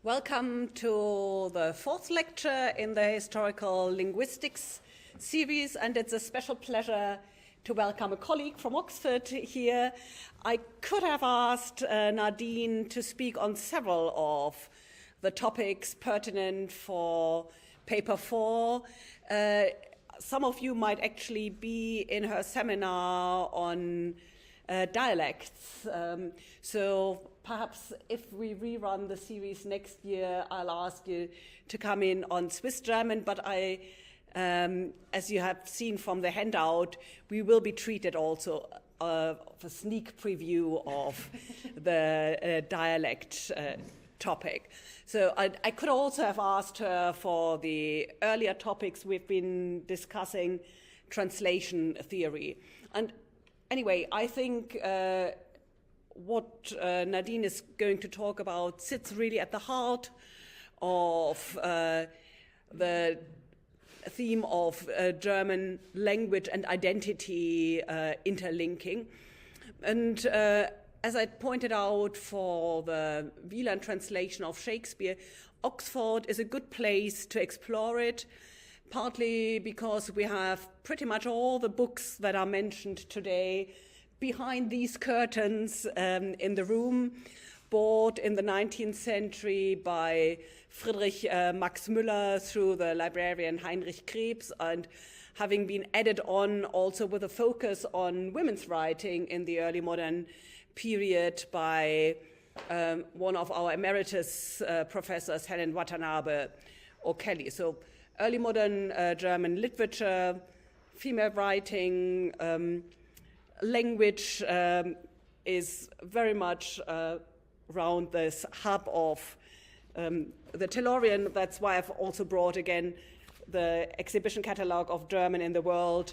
Welcome to the fourth lecture in the Historical Linguistics series, and it's a special pleasure to welcome a colleague from Oxford here. I could have asked Nadine to speak on several of the topics pertinent for paper 4. Some of you might actually be in her seminar on dialects. So perhaps if we rerun the series next year, I'll ask you to come in on Swiss German, but as you have seen from the handout, we will be treated also of a sneak preview of the dialect topic. So I could also have asked her for the earlier topics we've been discussing, translation theory. And anyway, I think what Nadine is going to talk about sits really at the heart of the theme of German language and identity interlinking. And as I pointed out for the Wieland translation of Shakespeare, Oxford is a good place to explore it, partly because we have pretty much all the books that are mentioned today behind these curtains in the room, bought in the 19th century by Friedrich Max Müller through the librarian Heinrich Krebs, and having been added on also with a focus on women's writing in the early modern period by one of our emeritus professors, Helen Watanabe O'Kelly. So early modern German literature, female writing, language is very much around this hub of the Tellurian. That's why I've also brought again the exhibition catalog of German in the world,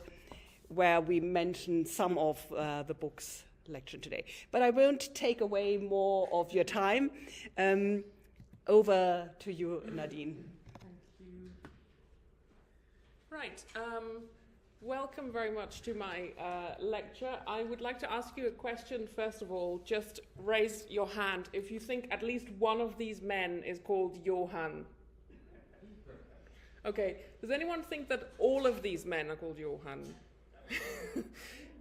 where we mention some of the books lectured today. But I won't take away more of your time. Over to you, Nadine. Thank you. Right. Welcome very much to my lecture. I would like to ask you a question. First of all, just raise your hand if you think at least one of these men is called Johann. Okay, does anyone think that all of these men are called Johann?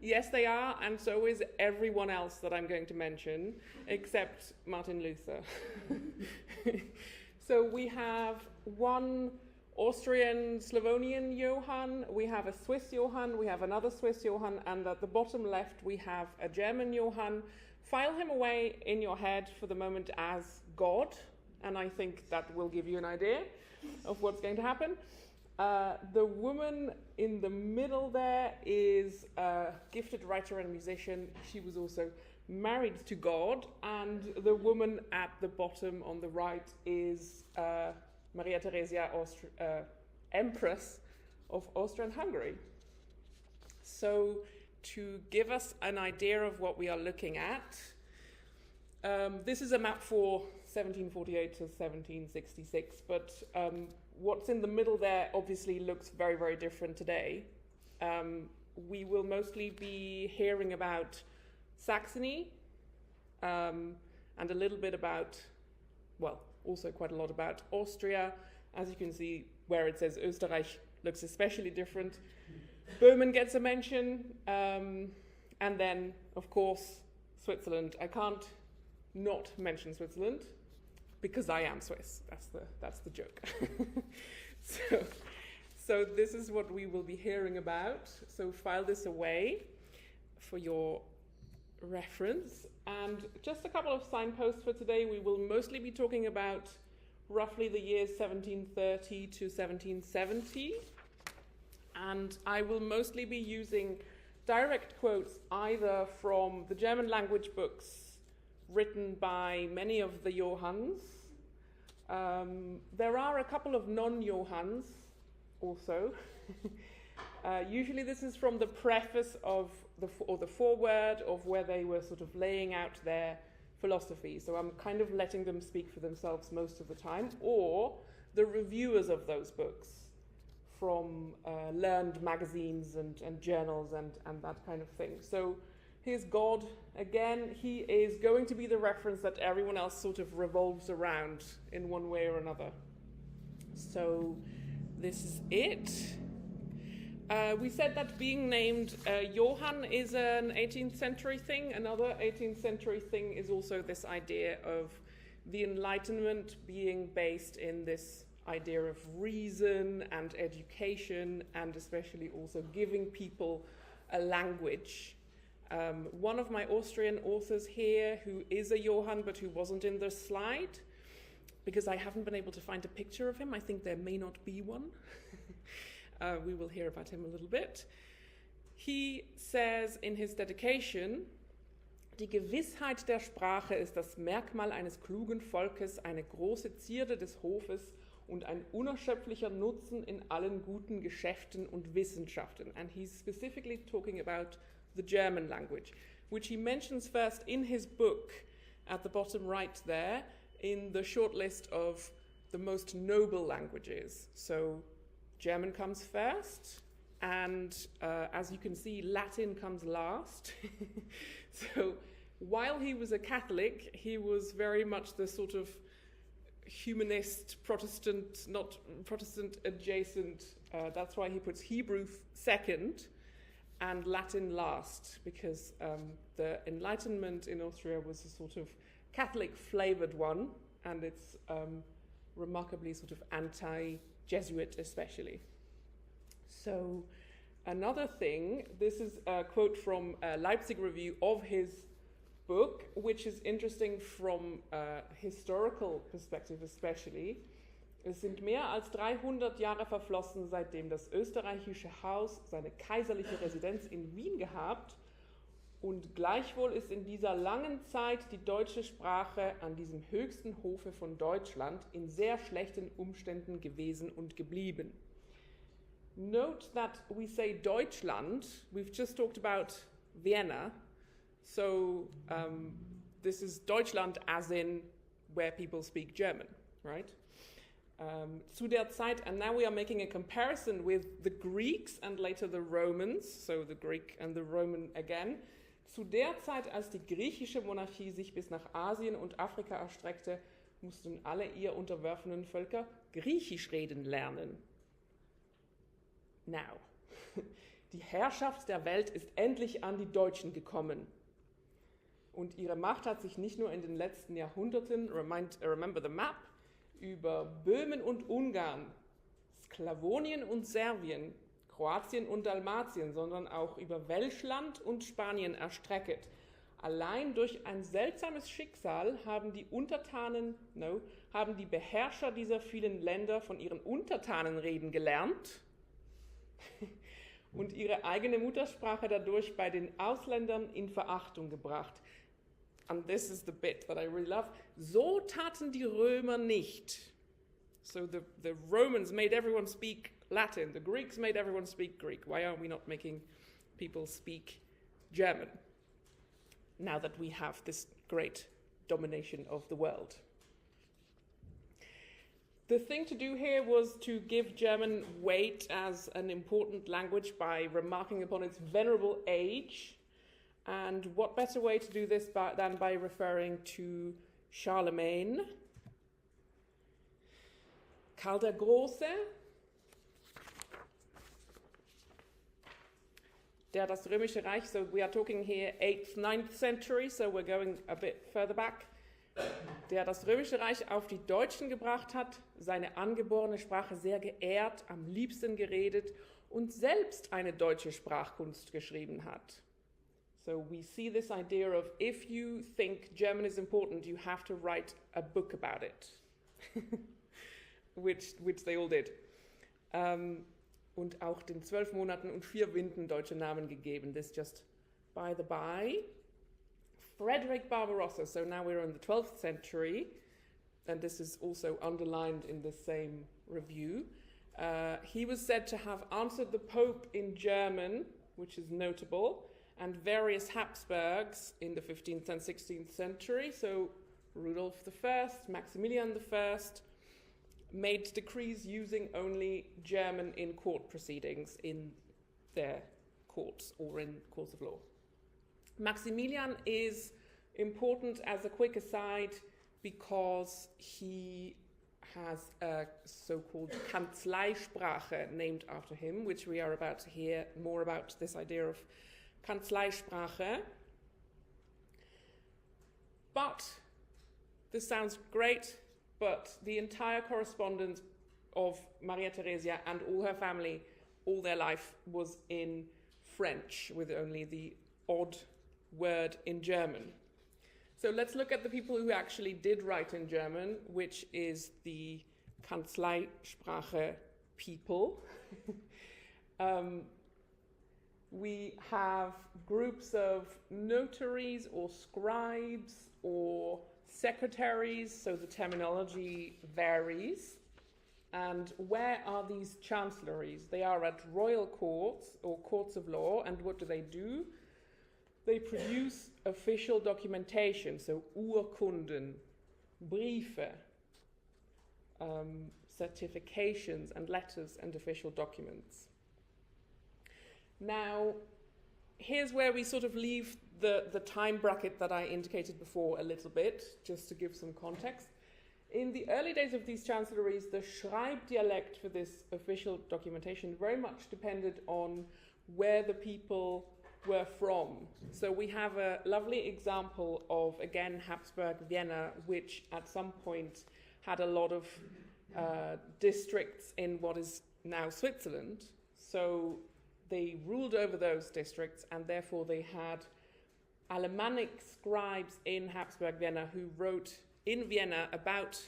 Yes, they are, and so is everyone else that I'm going to mention, except Martin Luther. So we have one Austrian, Slavonian Johann, we have a Swiss Johann, we have another Swiss Johann, and at the bottom left we have a German Johann. File him away in your head for the moment as God, and I think that will give you an idea of what's going to happen. The woman in the middle there is a gifted writer and musician. She was also married to God, and the woman at the bottom on the right is Maria Theresia, Empress of Austria and Hungary. So to give us an idea of what we are looking at, this is a map for 1748 to 1766, but what's in the middle there obviously looks very, very different today. We will mostly be hearing about Saxony and a little bit about, well, also quite a lot about Austria. As you can see, where it says Österreich looks especially different. Böhmen gets a mention, and then, of course, Switzerland. I can't not mention Switzerland because I am Swiss. That's the joke. So this is what we will be hearing about. So file this away for your reference. And just a couple of signposts for today. We will mostly be talking about roughly the years 1730 to 1770. And I will mostly be using direct quotes either from the German language books written by many of the Johanns. There are a couple of non-Johanns also. Usually this is from the preface of the foreword of where they were sort of laying out their philosophy. So I'm kind of letting them speak for themselves most of the time, or the reviewers of those books from learned magazines and journals and that kind of thing. So He is God. Again, he is going to be the reference that everyone else sort of revolves around in one way or another. So this is it. We said that being named Johann is an 18th century thing. Another 18th century thing is also this idea of the Enlightenment being based in this idea of reason and education, and especially also giving people a language. One of my Austrian authors here, who is a Johann but who wasn't in the slide, because I haven't been able to find a picture of him. I think there may not be one. We will hear about him a little bit. He says in his dedication, die Gewissheit der Sprache ist das Merkmal eines klugen Volkes, eine große Zierde des Hofes und ein unerschöpflicher Nutzen in allen guten Geschäften und Wissenschaften. And he's specifically talking about the German language, which he mentions first in his book at the bottom right there, in the short list of the most noble languages. So German comes first, and as you can see, Latin comes last. So while he was a Catholic, he was very much the sort of humanist, Protestant, not Protestant adjacent. That's why he puts Hebrew second and Latin last, because the Enlightenment in Austria was a sort of Catholic flavored one, and it's remarkably sort of anti-Jesuit especially. So another thing, this is a quote from a Leipzig review of his book, which is interesting from a historical perspective especially. Es sind mehr als 300 Jahre verflossen, seitdem das österreichische Haus seine kaiserliche Residenz in Wien gehabt, und gleichwohl ist in dieser langen Zeit die deutsche Sprache an diesem höchsten Hofe von Deutschland in sehr schlechten Umständen gewesen und geblieben. Note that we say Deutschland, we've just talked about Vienna, so this is Deutschland as in where people speak German, right? Zu der Zeit, and now we are making a comparison with the Greeks and later the Romans, so the Greek and the Roman again. Zu der Zeit, als die griechische Monarchie sich bis nach Asien und Afrika erstreckte, mussten alle ihr unterworfenen Völker Griechisch reden lernen. Now, die Herrschaft der Welt ist endlich an die Deutschen gekommen. Und ihre Macht hat sich nicht nur in den letzten Jahrhunderten, remember the map, über Böhmen und Ungarn, Sklawonien und Serbien, Kroatien und Dalmatien, sondern auch über Welschland und Spanien erstrecket. Allein durch ein seltsames Schicksal haben die Beherrscher dieser vielen Länder von ihren Untertanen reden gelernt und ihre eigene Muttersprache dadurch bei den Ausländern in Verachtung gebracht. And this is the bit that I really love. So taten die Römer nicht. So the Romans made everyone speak Latin. The Greeks made everyone speak Greek. Why are we not making people speak German now that we have this great domination of the world? The thing to do here was to give German weight as an important language by remarking upon its venerable age. And what better way to do this than by referring to Charlemagne, Karl der Große, der das Römische Reich, so we are talking here 8th, 9th century, so we're going a bit further back, der das Römische Reich auf die Deutschen gebracht hat, seine angeborene Sprache sehr geehrt, am liebsten geredet und selbst eine deutsche Sprachkunst geschrieben hat. So we see this idea of if you think German is important, you have to write a book about it, which they all did. Und auch den 12 Monaten und 4 Winden deutsche Namen gegeben. This just by the by. Frederick Barbarossa, so now we're in the 12th century, and this is also underlined in the same review. He was said to have answered the Pope in German, which is notable, and various Habsburgs in the 15th and 16th century, so Rudolf I, Maximilian I, made decrees using only German in court proceedings in their courts or in courts of law. Maximilian is important as a quick aside because he has a so-called Kanzleisprache named after him, which we are about to hear more about, this idea of Kanzleisprache. But this sounds great, but the entire correspondence of Maria Theresia and all her family, all their life, was in French, with only the odd word in German. So let's look at the people who actually did write in German, which is the Kanzleisprache people. We have groups of notaries or scribes or secretaries, so the terminology varies. And where are these chancelleries? They are at royal courts or courts of law, and what do? They produce official documentation, so Urkunden, Briefe, certifications and letters and official documents. Now, here's where we sort of leave the time bracket that I indicated before a little bit, just to give some context. In the early days of these chancelleries, the Schreibdialekt for this official documentation very much depended on where the people were from. So we have a lovely example of, again, Habsburg Vienna, which at some point had a lot of districts in what is now Switzerland. So they ruled over those districts, and therefore they had Alemannic scribes in Habsburg Vienna who wrote in Vienna about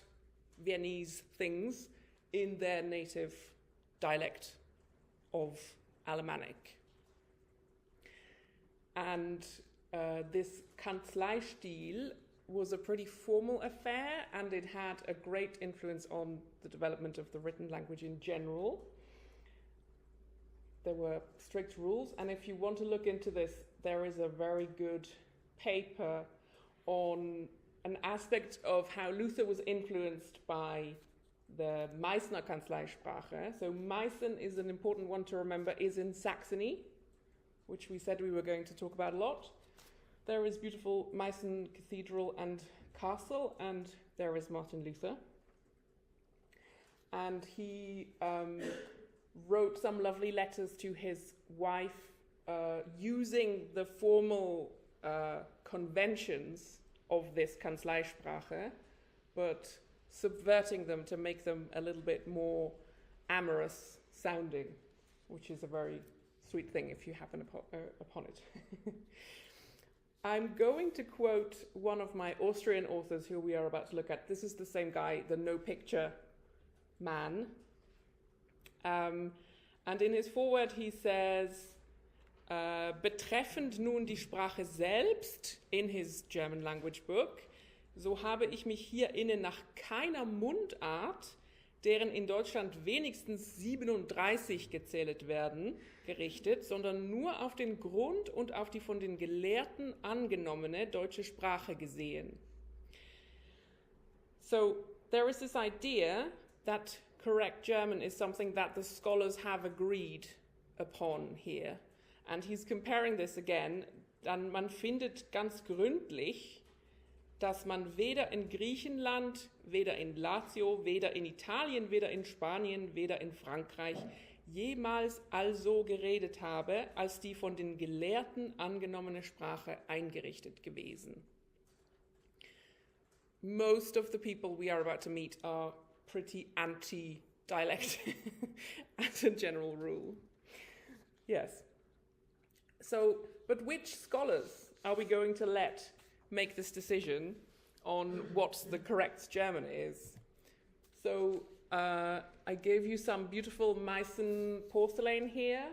Viennese things in their native dialect of Alemannic. And this Kanzleistil was a pretty formal affair, and it had a great influence on the development of the written language in general. There were strict rules, and if you want to look into this, there is a very good paper on an aspect of how Luther was influenced by the Meißner Kanzleisprache. So Meißen is an important one to remember, is in Saxony, which we said we were going to talk about a lot. There is beautiful Meißen Cathedral and Castle, and there is Martin Luther. And he wrote some lovely letters to his wife using the formal conventions of this Kanzleisprache, but subverting them to make them a little bit more amorous sounding, which is a very sweet thing if you happen upon it. I'm going to quote one of my Austrian authors who we are about to look at. This is the same guy, the no picture man. And in his foreword he says, betreffend nun die Sprache selbst, in his German language book, so habe ich mich hierinnen nach keiner Mundart, deren in Deutschland wenigstens 37 gezählt werden, gerichtet, sondern nur auf den Grund und auf die von den Gelehrten angenommene deutsche Sprache gesehen. So there is this idea that correct German is something that the scholars have agreed upon here. And he's comparing this again, dann man findet ganz gründlich, dass man weder in Griechenland, weder in Lazio, weder in Italien, weder in Spanien, weder in Frankreich jemals also geredet habe, als die von den Gelehrten angenommene Sprache eingerichtet gewesen. Most of the people we are about to meet are pretty anti-dialect as a general rule. Yes. So, but which scholars are we going to let make this decision on what the correct German is? So, I gave you some beautiful Meißen porcelain here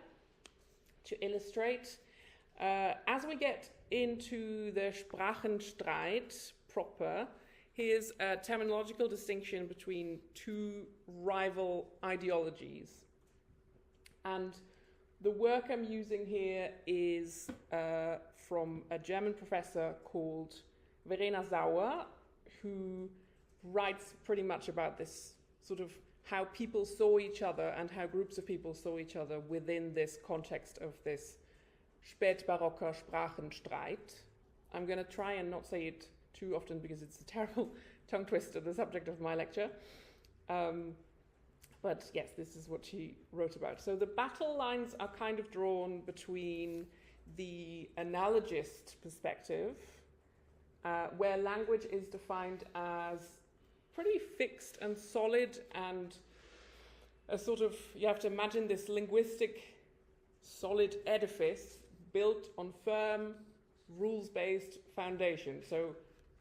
to illustrate. As we get into the Sprachenstreit proper, here's a terminological distinction between two rival ideologies. And the work I'm using here is from a German professor called Verena Sauer, who writes pretty much about this sort of how people saw each other and how groups of people saw each other within this context of this Spätbarocker Sprachenstreit. I'm going to try and not say it too often because it's a terrible tongue twister, the subject of my lecture. But yes, this is what she wrote about. So the battle lines are kind of drawn between the analogist perspective, where language is defined as pretty fixed and solid, and a sort of, you have to imagine this linguistic solid edifice built on firm, rules-based foundation. So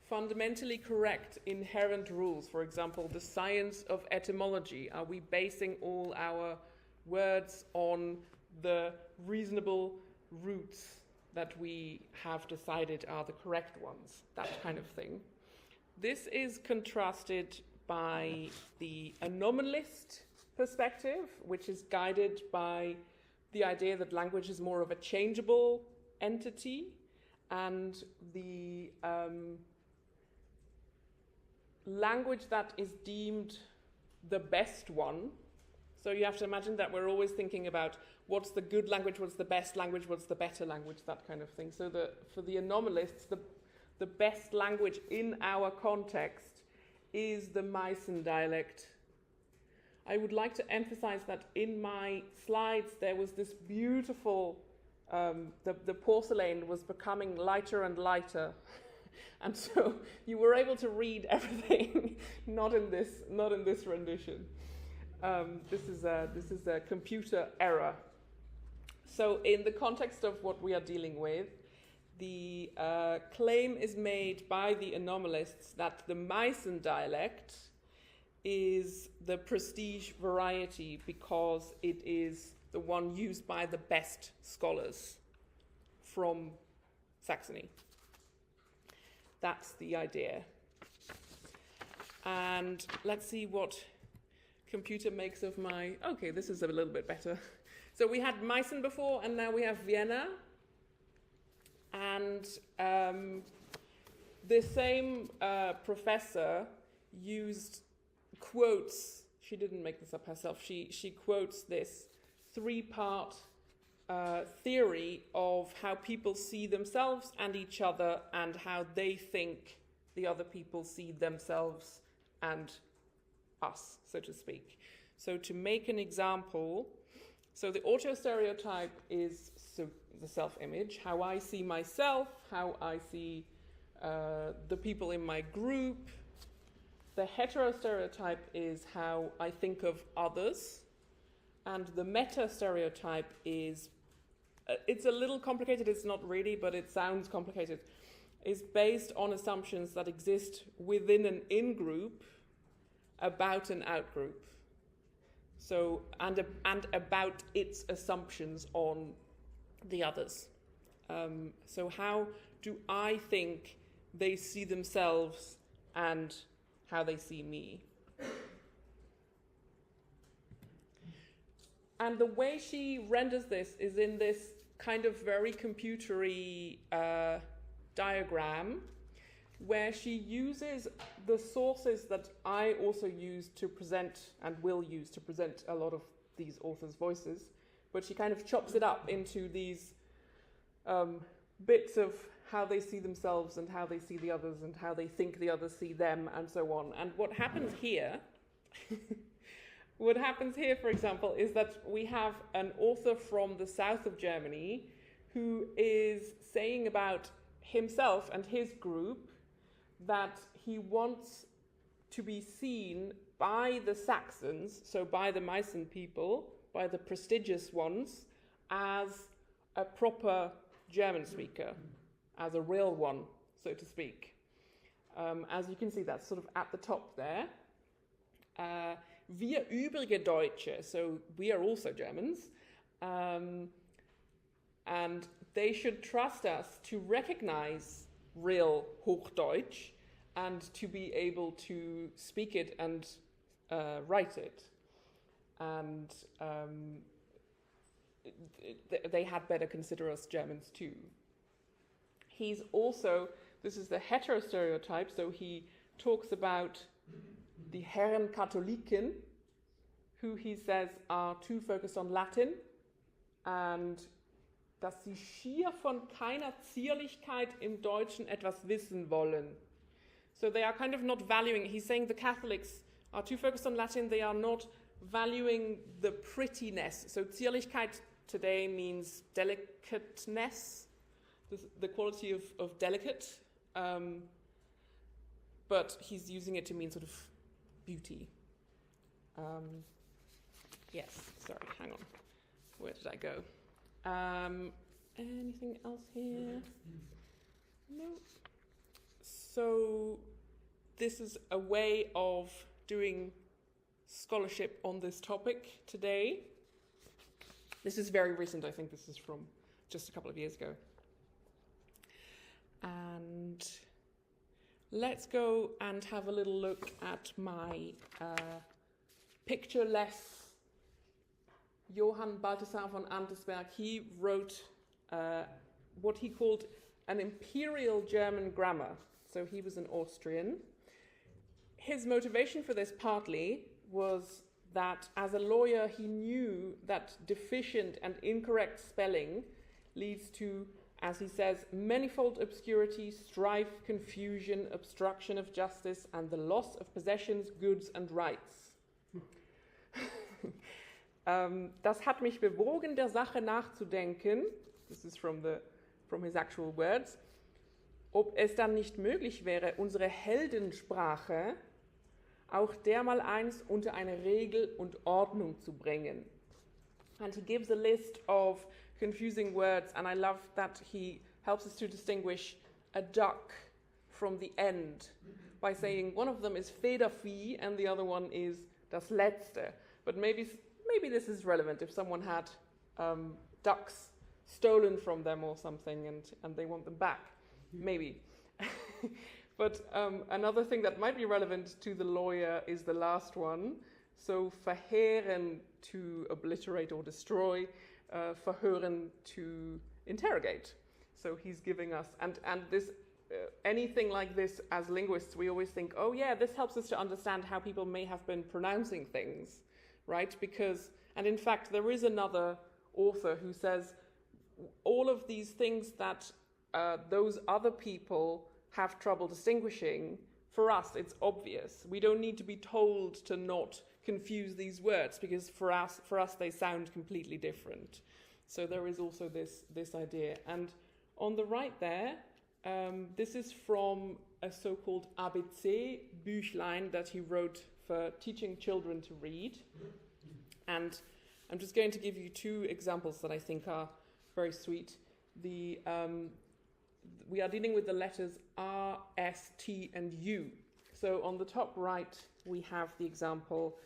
fundamentally correct inherent rules. For example, the science of etymology. Are we basing all our words on the reasonable roots that we have decided are the correct ones? That kind of thing. This is contrasted by the anomalist perspective, which is guided by the idea that language is more of a changeable entity, and the language that is deemed the best one. So you have to imagine that we're always thinking about what's the good language, what's the best language, what's the better language, that kind of thing. So for the anomalists, the best language in our context is the Meißen dialect. I would like to emphasize that in my slides there was this beautiful, the porcelain was becoming lighter and lighter. And so you were able to read everything, not in this rendition. This is a computer error. So in the context of what we are dealing with, the claim is made by the anomalists that the Meißen dialect is the prestige variety because it is the one used by the best scholars from Saxony. That's the idea. And let's see what computer makes of my... Okay, this is a little bit better. So we had Meißen before, and now we have Vienna. And the same professor used quotes. She didn't make this up herself. She quotes this three-part theory of how people see themselves and each other, and how they think the other people see themselves and us, so to speak. So to make an example, so the autostereotype is the self-image, how I see myself, how I see the people in my group. The heterostereotype is how I think of others. And the meta-stereotype is, it's a little complicated, it's not really, but it sounds complicated, is based on assumptions that exist within an in-group about an out-group. So, and about its assumptions on the others. So how do I think they see themselves and how they see me? And the way she renders this is in this kind of very computery diagram, where she uses the sources that I also use to present and will use to present a lot of these authors' voices, but she kind of chops it up into these bits of how they see themselves and how they see the others and how they think the others see them and so on. And what happens here, for example, is that we have an author from the south of Germany who is saying about himself and his group that he wants to be seen by the Saxons, so by the Meißen people, by the prestigious ones, as a proper German speaker, as a real one, so to speak. As you can see, that's sort of at the top there. Wir übrige Deutsche, so we are also Germans, and they should trust us to recognize real Hochdeutsch and to be able to speak it and write it. And they had better consider us Germans too. He's also, this is the heterostereotype, so he talks about the Herren Katholiken, who he says are too focused on Latin and dass sie schier von keiner Zierlichkeit im Deutschen etwas wissen wollen. So they are kind of not valuing, he's saying the Catholics are too focused on Latin, they are not valuing the prettiness. So Zierlichkeit today means delicateness, the quality of delicate, but he's using it to mean sort of beauty. Yes, sorry, hang on. Where did I go? Anything else here? No. So this is a way of doing scholarship on this topic today. This is very recent. I think this is from just a couple of years ago. And let's go and have a little look at my pictureless Johann Balthasar von Antesberg. He wrote what he called an imperial German grammar. So he was an Austrian. His motivation for this partly was that as a lawyer he knew that deficient and incorrect spelling leads to, as he says, manifold obscurity, strife, confusion, obstruction of justice, and the loss of possessions, goods and rights. Das hat mich bewogen, der Sache nachzudenken, this is from his actual words, ob es dann nicht möglich wäre, unsere Heldensprache auch dermaleins unter eine Regel und Ordnung zu bringen. And he gives a list of confusing words, and I love that he helps us to distinguish a duck from the end by saying one of them is Federvieh and the other one is das Letzte. But maybe this is relevant if someone had ducks stolen from them or something and they want them back. Maybe. But another thing that might be relevant to the lawyer is the last one. So verheeren, to obliterate or destroy, verhören, to interrogate. So he's giving us, and this, anything like this as linguists, we always think, oh yeah, this helps us to understand how people may have been pronouncing things, right? Because, and in fact, there is another author who says all of these things that those other people have trouble distinguishing, for us it's obvious. We don't need to be told to not confuse these words because for us they sound completely different. So there is also this idea. And on the right there, this is from a so-called ABC Büchlein that he wrote for teaching children to read. And I'm just going to give you two examples that I think are very sweet. We are dealing with the letters R, S, T, and U. So on the top right, we have the example,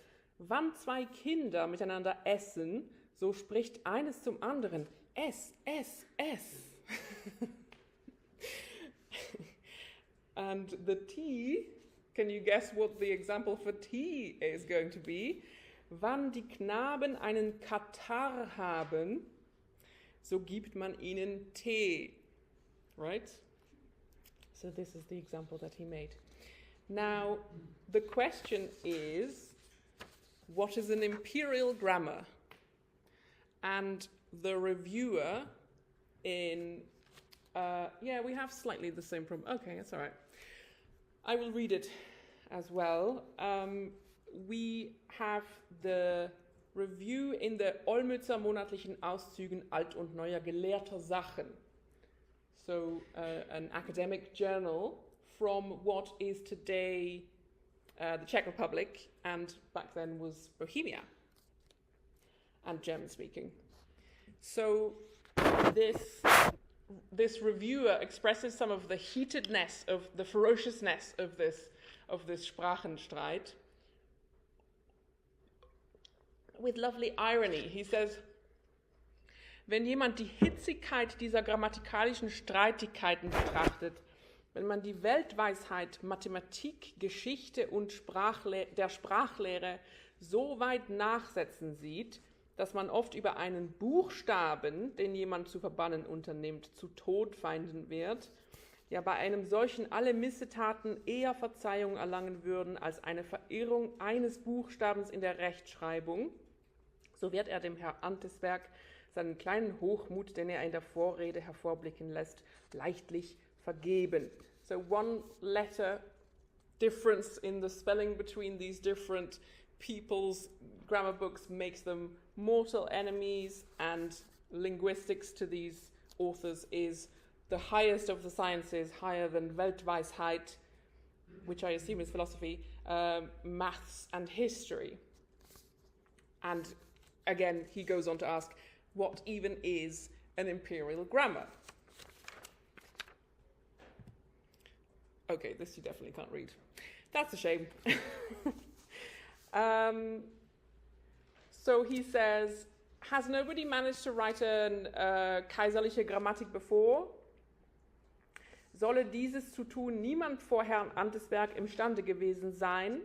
wann zwei Kinder miteinander essen, so spricht eines zum anderen, es, es, es. And the T, can you guess what the example for T is going to be? Wann die Knaben einen Katarrh haben, so gibt man ihnen Tee. Right? So this is the example that he made. Now, the question is, what is an imperial grammar? And the reviewer in, yeah, we have slightly the same problem. Okay, that's all right. I will read it as well. We have the review in the Olmützer monatlichen Auszügen alt und neuer gelehrter Sachen. So an academic journal from what is today the Czech Republic and back then was Bohemia and German speaking. So this reviewer expresses some of the heatedness, of the ferociousness of this Sprachenstreit with lovely irony. He says, wenn jemand die Hitzigkeit dieser grammatikalischen Streitigkeiten betrachtet, wenn man die Weltweisheit, Mathematik, Geschichte und der Sprachlehre so weit nachsetzen sieht, dass man oft über einen Buchstaben, den jemand zu verbannen unternimmt, zu Todfeinden wird, ja bei einem solchen alle Missetaten eher Verzeihung erlangen würden als eine Verirrung eines Buchstabens in der Rechtschreibung, so wird er dem Herrn Antesberg seinen kleinen Hochmut, den er in der Vorrede hervorblicken lässt, leichtlich vergeben. So one letter difference in the spelling between these different people's grammar books makes them mortal enemies, and linguistics to these authors is the highest of the sciences, higher than Weltweisheit, which I assume is philosophy, maths and history. And again, he goes on to ask, what even is an imperial grammar? Okay, this you definitely can't read. That's a shame. So he says, has nobody managed to write a kaiserliche Grammatik before? Solle dieses zu tun niemand vor Herrn Antesberg imstande gewesen sein?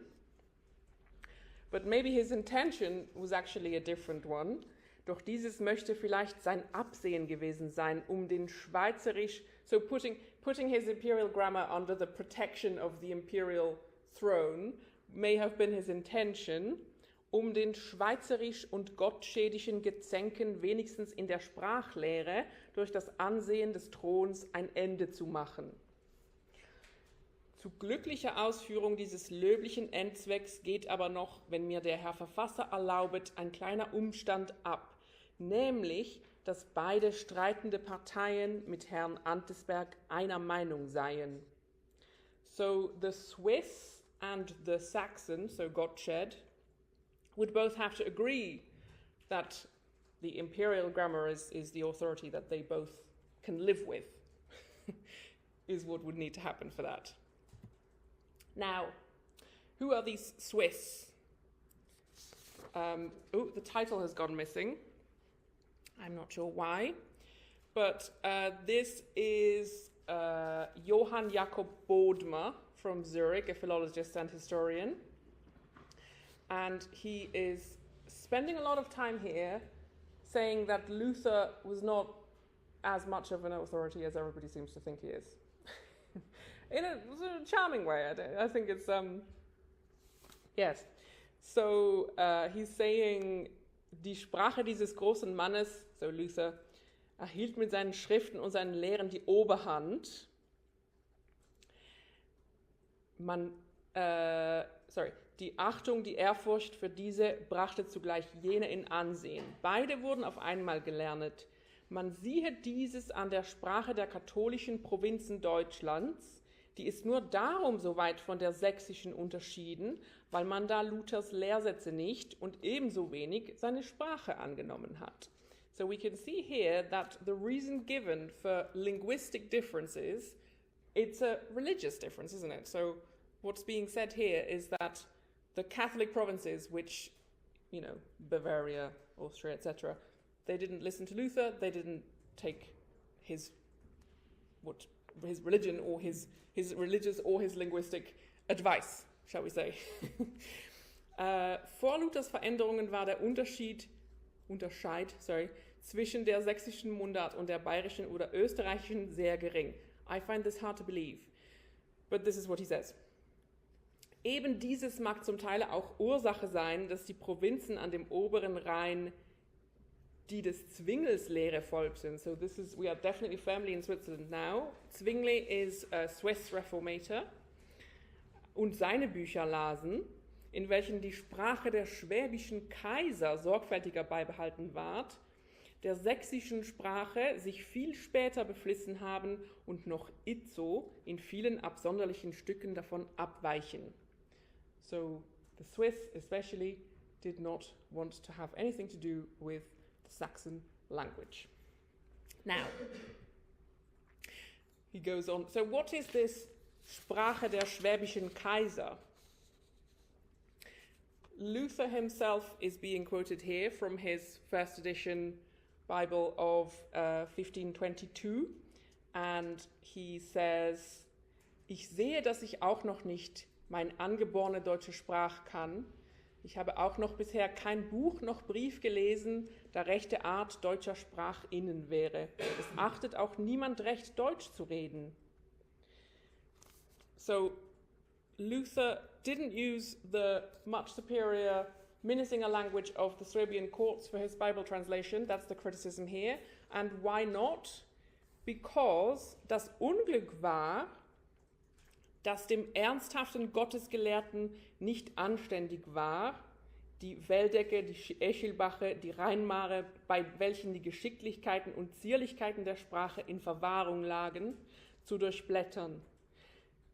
But maybe his intention was actually a different one. Doch dieses möchte vielleicht sein Absehen gewesen sein, den Schweizerisch, so putting his imperial grammar under the protection of the imperial throne may have been his intention, den schweizerisch und gottschädischen Gezänken wenigstens in der Sprachlehre durch das Ansehen des Throns ein Ende zu machen. Zu glücklicher Ausführung dieses löblichen Endzwecks geht aber noch, wenn mir der Herr Verfasser erlaubet, ein kleiner Umstand ab, nämlich, dass beide streitende Parteien mit Herrn Antesberg einer Meinung seien. So the Swiss and the Saxon, so Gottsched, would both have to agree that the imperial grammar is the authority that they both can live with, is what would need to happen for that. Now, who are these Swiss? The title has gone missing. I'm not sure why, but this is Johann Jakob Bodmer from Zurich, a philologist and historian. And he is spending a lot of time here saying that Luther was not as much of an authority as everybody seems to think he is. In a charming way, I think it's, yes. So he's saying, die Sprache dieses großen Mannes, so Luther, erhielt mit seinen Schriften und seinen Lehren die Oberhand. Die Achtung, die Ehrfurcht für diese brachte zugleich jene in Ansehen. Beide wurden auf einmal gelernt. Man siehe dieses an der Sprache der katholischen Provinzen Deutschlands, die ist nur darum so weit von der sächsischen unterschieden, weil man da Luthers Lehrsätze nicht und ebenso wenig seine Sprache angenommen hat. So we can see here that the reason given for linguistic differences, it's a religious difference, isn't it? So what's being said here is that the Catholic provinces, which, you know, Bavaria, Austria, etc., they didn't listen to Luther, they didn't take his religion or his religious or his linguistic advice, shall we say. Vor Luthers Veränderungen war der Unterschied zwischen der sächsischen Mundart und der bayerischen oder österreichischen sehr gering. I find this hard to believe, but this is what he says. Eben dieses mag zum Teil auch Ursache sein, dass die Provinzen an dem oberen Rhein die des Zwinglis Lehre folgten. So we are definitely firmly in Switzerland now. Zwingli is a Swiss Reformator und seine Bücher lasen, in welchen die Sprache der schwäbischen Kaiser sorgfältiger beibehalten ward, der sächsischen Sprache sich viel später beflissen haben und noch itzo in vielen absonderlichen Stücken davon abweichen. So the Swiss especially did not want to have anything to do with the Saxon language. Now, he goes on. So what is this Sprache der schwäbischen Kaiser? Luther himself is being quoted here from his first edition Bible of 1522, and he says, ich sehe, dass ich auch noch nicht meine angeborene deutsche Sprache kann. Ich habe auch noch bisher kein Buch noch Brief gelesen, da rechte Art deutscher Sprachinnen wäre. Es achtet auch niemand recht, Deutsch zu reden. So Luther didn't use the much superior menacing a language of the Swabian courts for his Bible translation. That's the criticism here. And why not? Because das Unglück war, dass dem ernsthaften Gottesgelehrten nicht anständig war, die Wäldecke, die Eschilbache, die Rheinmare, bei welchen die Geschicklichkeiten und Zierlichkeiten der Sprache in Verwahrung lagen, zu durchblättern.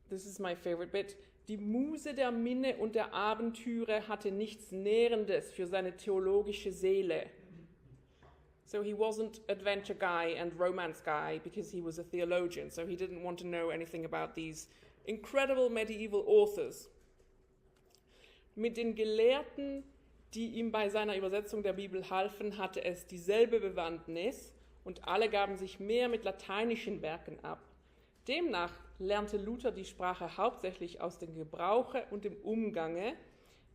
This is my favorite bit. Die Muse der Minne und der Abentüre hatte nichts Nährendes für seine theologische Seele. So he wasn't adventure guy and romance guy because he was a theologian, so he didn't want to know anything about these incredible medieval authors. Mit den Gelehrten, die ihm bei seiner Übersetzung der Bibel halfen, hatte es dieselbe Bewandtnis und alle gaben sich mehr mit lateinischen Werken ab. Demnach lernte Luther die Sprache hauptsächlich aus dem Gebrauche und dem Umgange,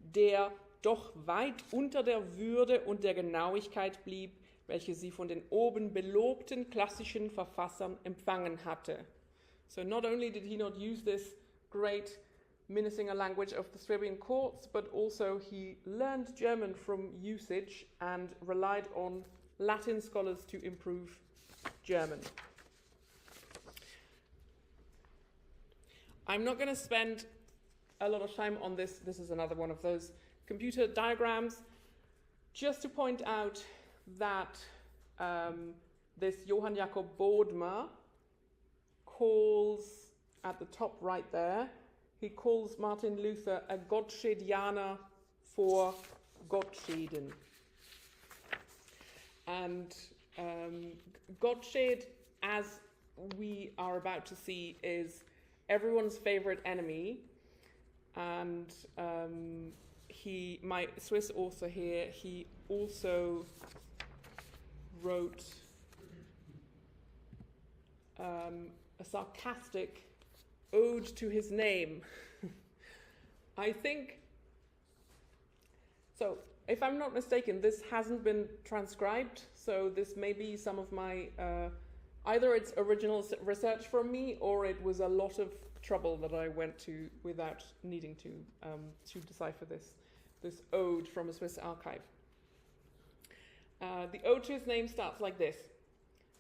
der doch weit unter der Würde und der Genauigkeit blieb, welche sie von den oben belobten klassischen Verfassern empfangen hatte. So not only did he not use this great menacing a language of the Swabian courts, but also he learned German from usage and relied on Latin scholars to improve German. I'm not going to spend a lot of time on this. This is another one of those computer diagrams. Just to point out that this Johann Jakob Bodmer calls, at the top right there, he calls Martin Luther a Gottschedianer for Gottscheden. And Gottsched, as we are about to see, is everyone's favorite enemy. And my Swiss author here, he also wrote a sarcastic ode to his name. I think, so if I'm not mistaken, this hasn't been transcribed, so this may be some of my, either it's original research from me or it was a lot of trouble that I went to without needing to decipher this ode from a Swiss archive. The ode to his name starts like this.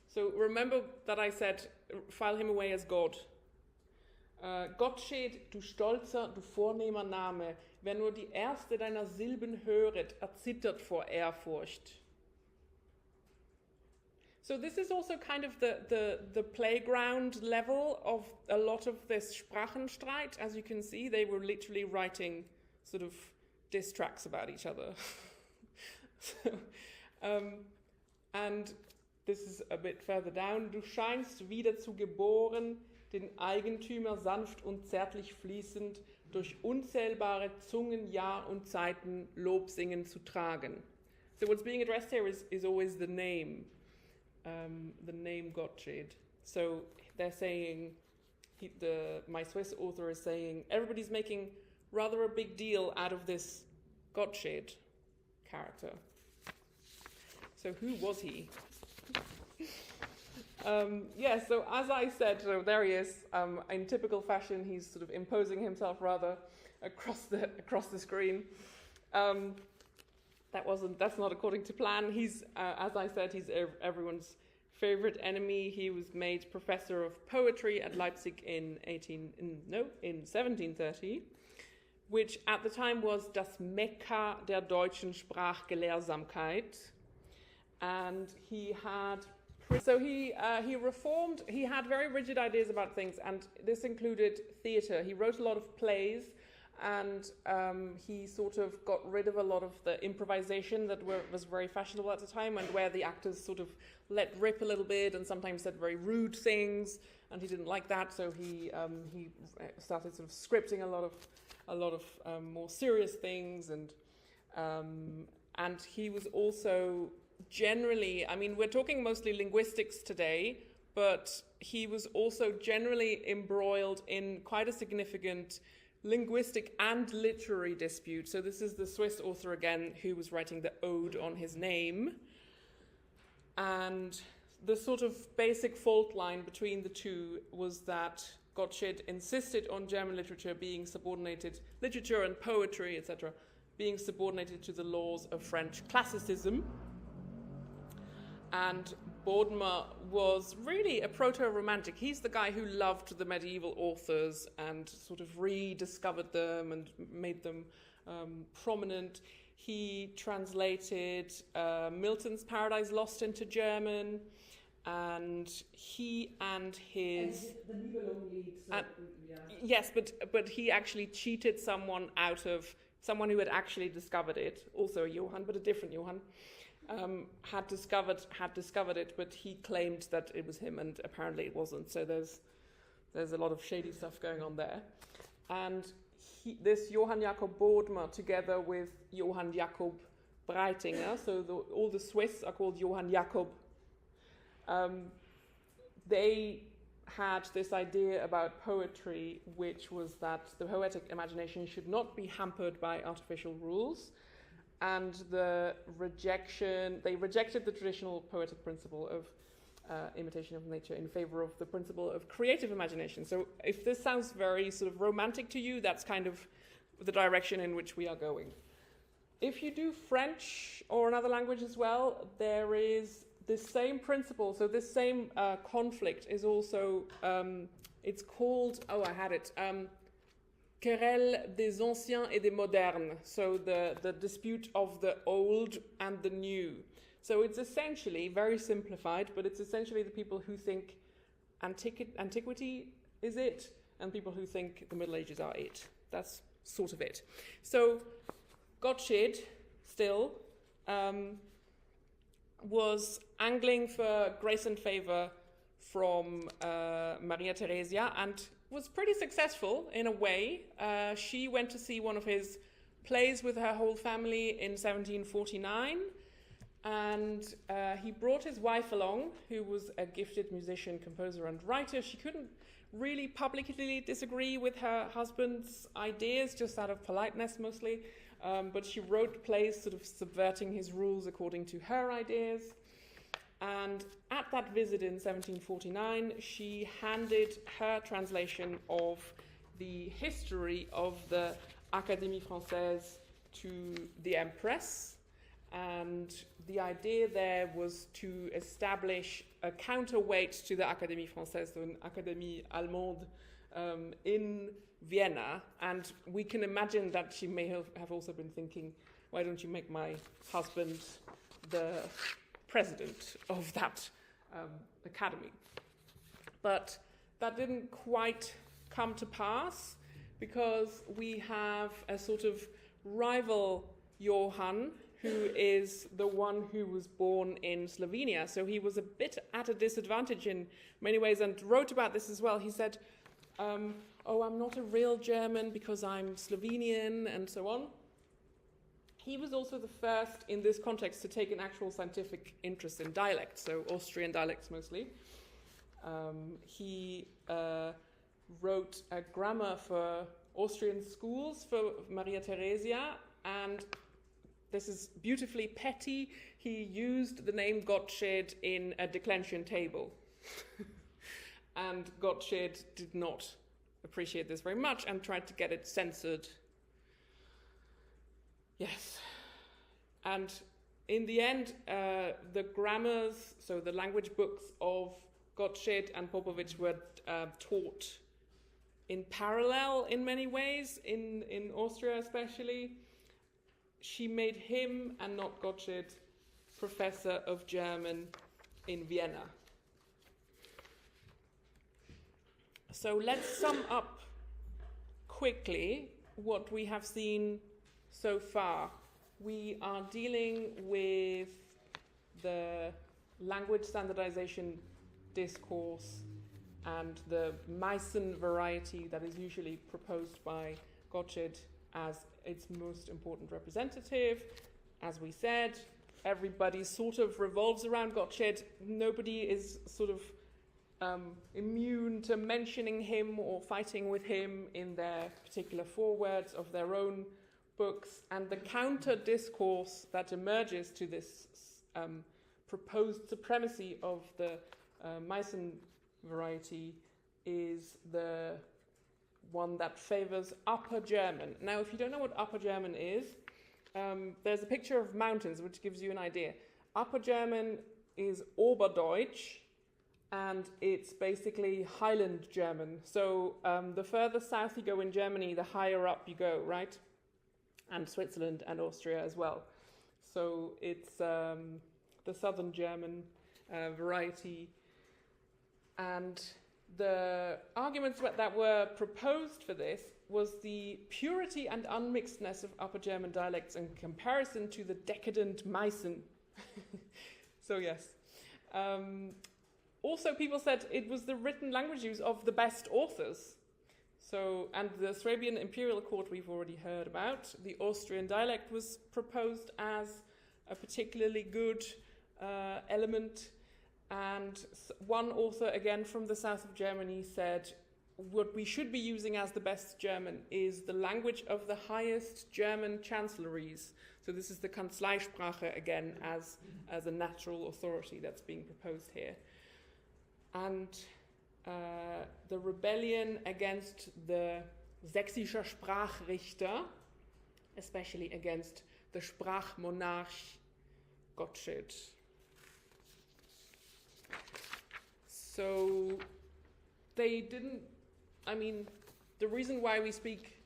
So remember that I said, file him away as God. Gottsched, du stolzer, du vornehmer Name, wer nur die erste deiner Silben höret, erzittert vor Ehrfurcht. So this is also kind of the playground level of a lot of this Sprachenstreit. As you can see, they were literally writing sort of diss tracks about each other. And this is a bit further down. Du scheinst wieder zu geboren, den Eigentümer sanft und zärtlich fließend durch unzählbare Zungen, Jahr und Zeiten Lob singen zu tragen. So what's being addressed here is always the name Gottsched. So they're saying, my Swiss author is saying, everybody's making rather a big deal out of this Gottsched character. So who was he? So as I said, so there he is. In typical fashion, he's sort of imposing himself rather across the screen. That's not according to plan. He's, as I said, he's everyone's favorite enemy. He was made professor of poetry at Leipzig in 1730, which at the time was das Mekka der deutschen Sprachgelehrsamkeit. And he reformed, he had very rigid ideas about things, and this included theatre. He wrote a lot of plays, and he sort of got rid of a lot of the improvisation that was very fashionable at the time, and where the actors sort of let rip a little bit and sometimes said very rude things, and he didn't like that, so he started sort of scripting a lot of more serious things, and he was also generally, I mean, we're talking mostly linguistics today, but he was also generally embroiled in quite a significant linguistic and literary dispute. So this is the Swiss author again who was writing the ode on his name. And the sort of basic fault line between the two was that Gottsched insisted on German literature being subordinated, literature and poetry, etc., being subordinated to the laws of French classicism. And Bodmer was really a proto-romantic. He's the guy who loved the medieval authors and sort of rediscovered them and made them prominent. He translated Milton's Paradise Lost into German, and he and his... the Nibelung League. Yes, but he actually cheated someone out of... Someone who had actually discovered it, also a Johann, but a different Johann, had discovered it, but he claimed that it was him, and apparently it wasn't. So there's a lot of shady stuff going on there. And this Johann Jakob Bodmer, together with Johann Jakob Breitinger, so all the Swiss are called Johann Jakob, they had this idea about poetry, which was that the poetic imagination should not be hampered by artificial rules, and they rejected the traditional poetic principle of imitation of nature in favor of the principle of creative imagination. So if this sounds very sort of romantic to you, that's kind of the direction in which we are going. If you do French or another language as well, there is this same principle. So this same conflict is also, it's called, Querelle des anciens et des modernes. So the dispute of the old and the new. So it's essentially, very simplified, but it's essentially the people who think antiquity is it, and people who think the Middle Ages are it. That's sort of it. So Gottsched still was angling for grace and favor from Maria Theresia, and was pretty successful in a way. She went to see one of his plays with her whole family in 1749, and he brought his wife along, who was a gifted musician, composer, and writer. She couldn't really publicly disagree with her husband's ideas, just out of politeness mostly, but she wrote plays sort of subverting his rules according to her ideas. And at that visit in 1749, she handed her translation of the history of the Académie Française to the Empress. And the idea there was to establish a counterweight to the Académie Française, so an Académie Allemande in Vienna. And we can imagine that she may have also been thinking, why don't you make my husband the president of that academy? But that didn't quite come to pass, because we have a sort of rival Johann, who is the one who was born in Slovenia. So he was a bit at a disadvantage in many ways, and wrote about this as well. He said, I'm not a real German because I'm Slovenian, and so on. He was also the first in this context to take an actual scientific interest in dialects, so Austrian dialects mostly. He wrote a grammar for Austrian schools for Maria Theresia, and this is beautifully petty. He used the name Gottsched in a declension table. And Gottsched did not appreciate this very much and tried to get it censored. Yes. And in the end, the grammars, so the language books of Gottsched and Popovich were taught in parallel in many ways, in Austria especially. She made him, and not Gottsched, professor of German in Vienna. So let's sum up quickly what we have seen so far. We are dealing with the language standardization discourse and the Meißen variety that is usually proposed by Gottsched as its most important representative. As we said, everybody sort of revolves around Gottsched. Nobody is sort of immune to mentioning him or fighting with him in their particular forewords of their own books. And the counter discourse that emerges to this proposed supremacy of the Meißen variety is the one that favors Upper German. Now, if you don't know what Upper German is, there's a picture of mountains, which gives you an idea. Upper German is Oberdeutsch, and it's basically Highland German. So the further south you go in Germany, the higher up you go, right? And Switzerland and Austria as well. So it's the Southern German variety. And the arguments that were proposed for this was the purity and unmixedness of Upper German dialects in comparison to the decadent Meißen. So yes. Also, people said it was the written language use of the best authors. So, and the Swabian imperial court we've already heard about. The Austrian dialect was proposed as a particularly good element. And one author, again from the south of Germany, said what we should be using as the best German is the language of the highest German chancelleries. So this is the Kanzleisprache again as a natural authority that's being proposed here. And the rebellion against the sächsischer Sprachrichter, especially against the Sprachmonarch Gottsched. So they didn't, I mean, the reason why we speak,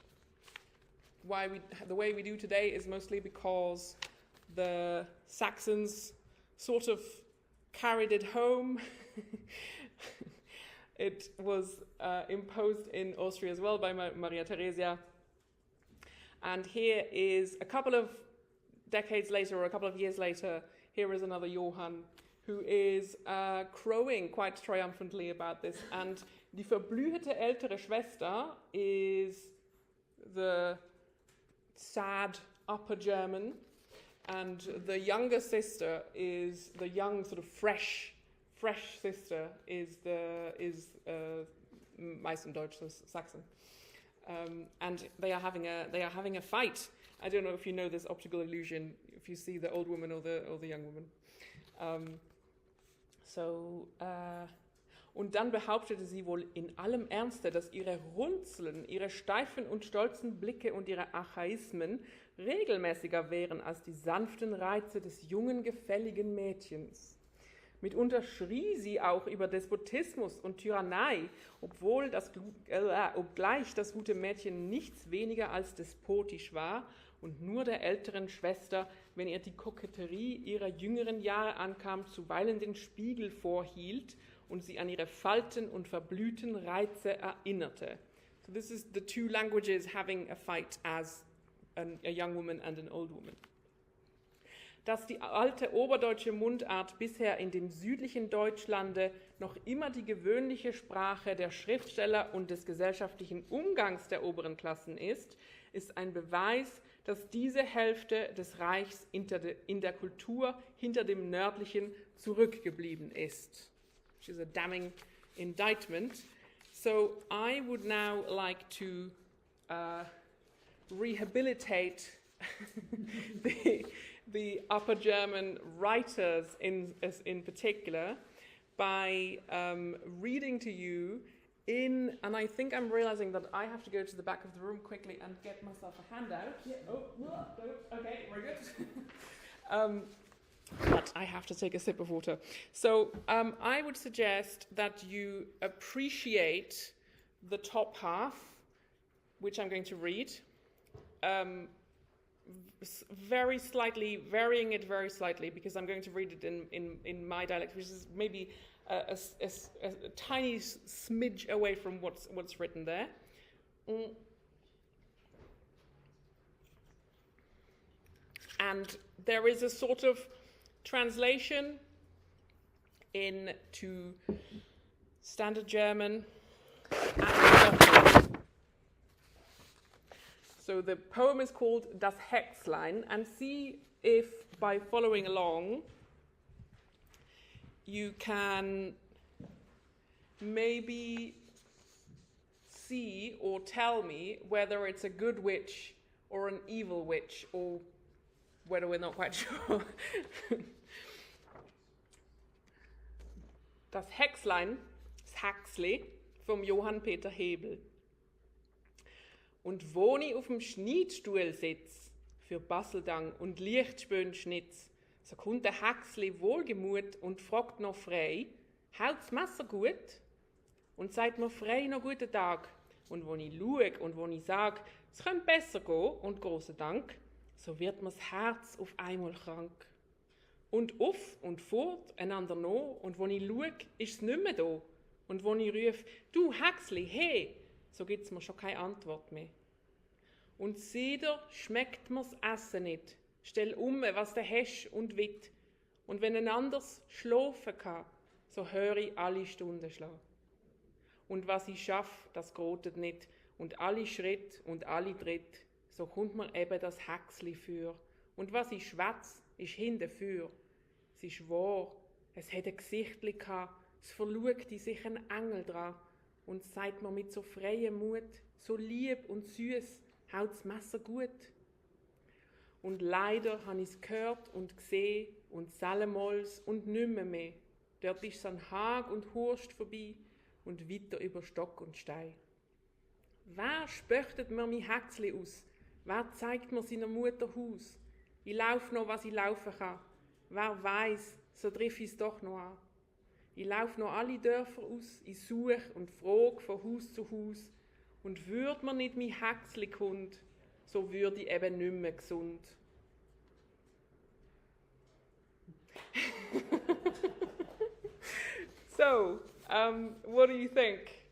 the way we do today is mostly because the Saxons sort of carried it home. It was imposed in Austria as well by Maria Theresia. And here is a couple of decades later, or a couple of years later, here is another Johann who is crowing quite triumphantly about this. And die verblühete ältere Schwester is the sad Upper German, and the younger sister is the young sort of fresh sister is Meißendeutsch, so Saxon, and they are having a fight. I don't know if you know this optical illusion, if you see the old woman or the young woman. Und dann behauptete sie wohl in allem Ernste, dass ihre Runzeln, ihre steifen und stolzen Blicke und ihre Archaismen regelmäßiger wären als die sanften Reize des jungen, gefälligen Mädchens. Mitunter schrie sie auch über Despotismus und Tyrannei, obgleich das gute Mädchen nichts weniger als despotisch war und nur der älteren Schwester, wenn ihr die Koketterie ihrer jüngeren Jahre ankam, zuweilen den Spiegel vorhielt und sie an ihre Falten und verblühten Reize erinnerte. So this is the two languages having a fight as a young woman and an old woman. Dass die alte oberdeutsche Mundart bisher in dem südlichen Deutschlande noch immer die gewöhnliche Sprache der Schriftsteller und des gesellschaftlichen Umgangs der oberen Klassen ist, ist ein Beweis, dass diese Hälfte des Reichs in der Kultur hinter dem nördlichen zurückgeblieben ist. Which is a damning indictment. So I would now like to rehabilitate the Upper German writers in particular by reading to you and I think I'm realizing that I have to go to the back of the room quickly and get myself a handout. Yeah. Okay, very good. But I have to take a sip of water. So I would suggest that you appreciate the top half, which I'm going to read. Very slightly, varying it very slightly, because I'm going to read it in my dialect, which is maybe a tiny smidge away from what's written there. And there is a sort of translation into Standard German at the bottom. So the poem is called Das Hexlein, and see if by following along you can maybe see or tell me whether it's a good witch or an evil witch, or whether we're not quite sure. Das Hexlein, das Haxli, vom Johann Peter Hebel. Und wo ich auf dem Schnittstuhl sitz, für Baseldang und Lichtspönschnitz. So kommt der Häcksli wohlgemut und fragt noch frei, haut's Messer gut? Und sagt mir frei noch guten Tag. Und wenn ich schaue und wenn ich sage, es könnte besser gehen und großen Dank, so wird mir's Herz auf einmal krank. Und auf und fort, einander noch, und wenn ich schaue, ist es nicht mehr da. Und wenn ich rufe, du Häcksli, hey, so gibt's mir schon keine Antwort mehr. Und sieder schmeckt mir's Essen nicht. Stell was du hast und witt. Und wenn ein anderes schlafen kann, so höre ich alle Stunden schlagen. Und was ich schaff, das grotet nicht. Und alle Schritt und alle Tritt, so kommt mir eben das Häcksli für. Und was ich schwätz, ist hindefür. Es ist wahr, es hat ein Gesichtli gehabt, es verlugt sich ein Engel dran und sagt mir mit so freiem Mut, so lieb und süß, haut's Messer gut. Und leider han ich's gehört und gesehen und sellemals und nimmer mehr. Dort ist an Hag und Hurst vorbei und weiter über Stock und Stein. Wer spöchtet mir mi Häcksli aus? Wer zeigt mir seiner Mutter Haus? Ich lauf noch, was ich laufen kann. Wer weiß, so triff ich's doch noch an. Ich lauf noch alle Dörfer aus, ich such und frag von Haus zu Haus. Und würd mir nicht mi Häcksli kund, so würd ich eben nimmer gesund. So, what do you think?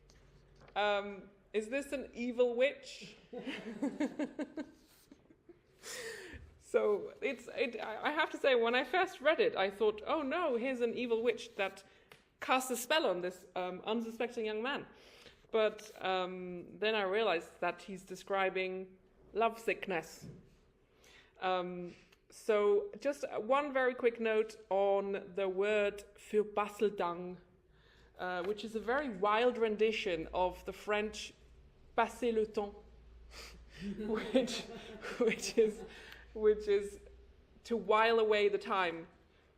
Is this an evil witch? So I have to say, when I first read it, I thought, oh no, here's an evil witch that casts a spell on this unsuspecting young man. But then I realized that he's describing lovesickness. So just one very quick note on the word für Baseldang, which is a very wild rendition of the French passer le temps, which is to while away the time.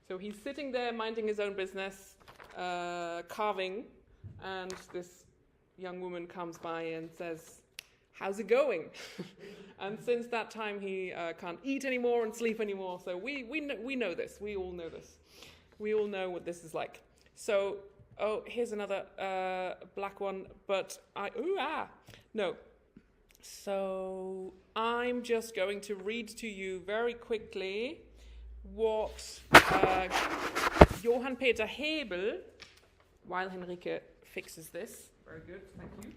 So he's sitting there minding his own business, carving, and this young woman comes by and says, how's it going? And since that time he can't eat anymore and sleep anymore. So we know this. We all know this. We all know what this is like. So, here's another black one, but no. So I'm just going to read to you very quickly what Johann Peter Hebel, while Henrike fixes this. Very good, thank you.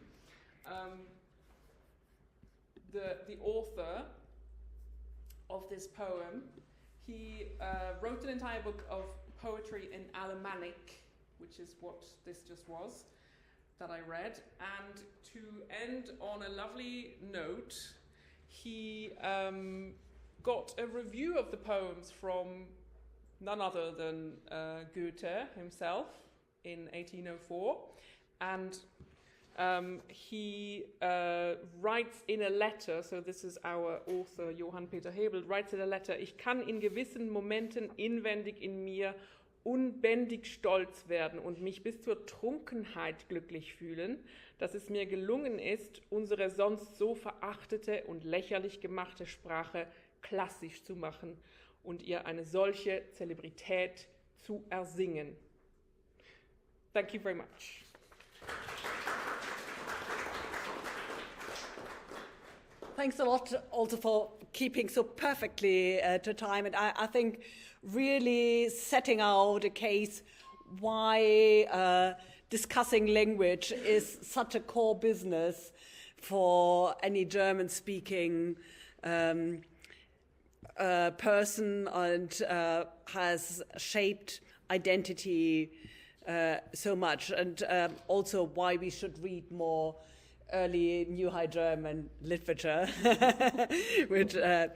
The author of this poem, he wrote an entire book of poetry in Alemannic, which is what this just was, that I read. And to end on a lovely note, he got a review of the poems from none other than Goethe himself in 1804. And he writes in a letter, so this is our author, Johann Peter Hebel, writes in a letter, ich kann in gewissen Momenten inwendig in mir unbändig stolz werden und mich bis zur Trunkenheit glücklich fühlen, dass es mir gelungen ist, unsere sonst so verachtete und lächerlich gemachte Sprache klassisch zu machen und ihr eine solche Zelebrität zu ersingen. Thank you very much. Thanks a lot also for keeping so perfectly to time, and I think really setting out a case why discussing language is such a core business for any German-speaking person, and has shaped identity so much, and also why we should read more early New High German literature, which I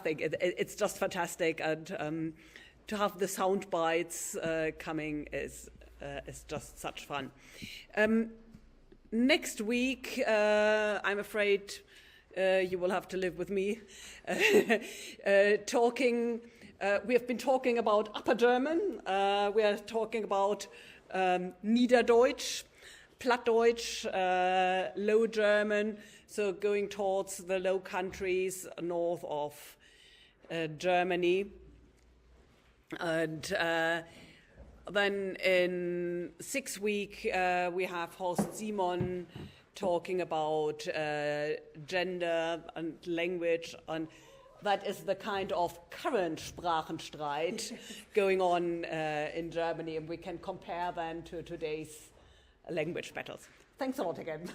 think it's just fantastic, and to have the sound bites coming is just such fun. Next week, I'm afraid you will have to live with me. We have been talking about Upper German. We are talking about Niederdeutsch, Plattdeutsch, Low German, so going towards the Low Countries north of Germany. And then in 6 weeks, we have Horst Simon talking about gender and language, and that is the kind of current Sprachenstreit going on in Germany, and we can compare then to today's language battles. Thanks a lot again.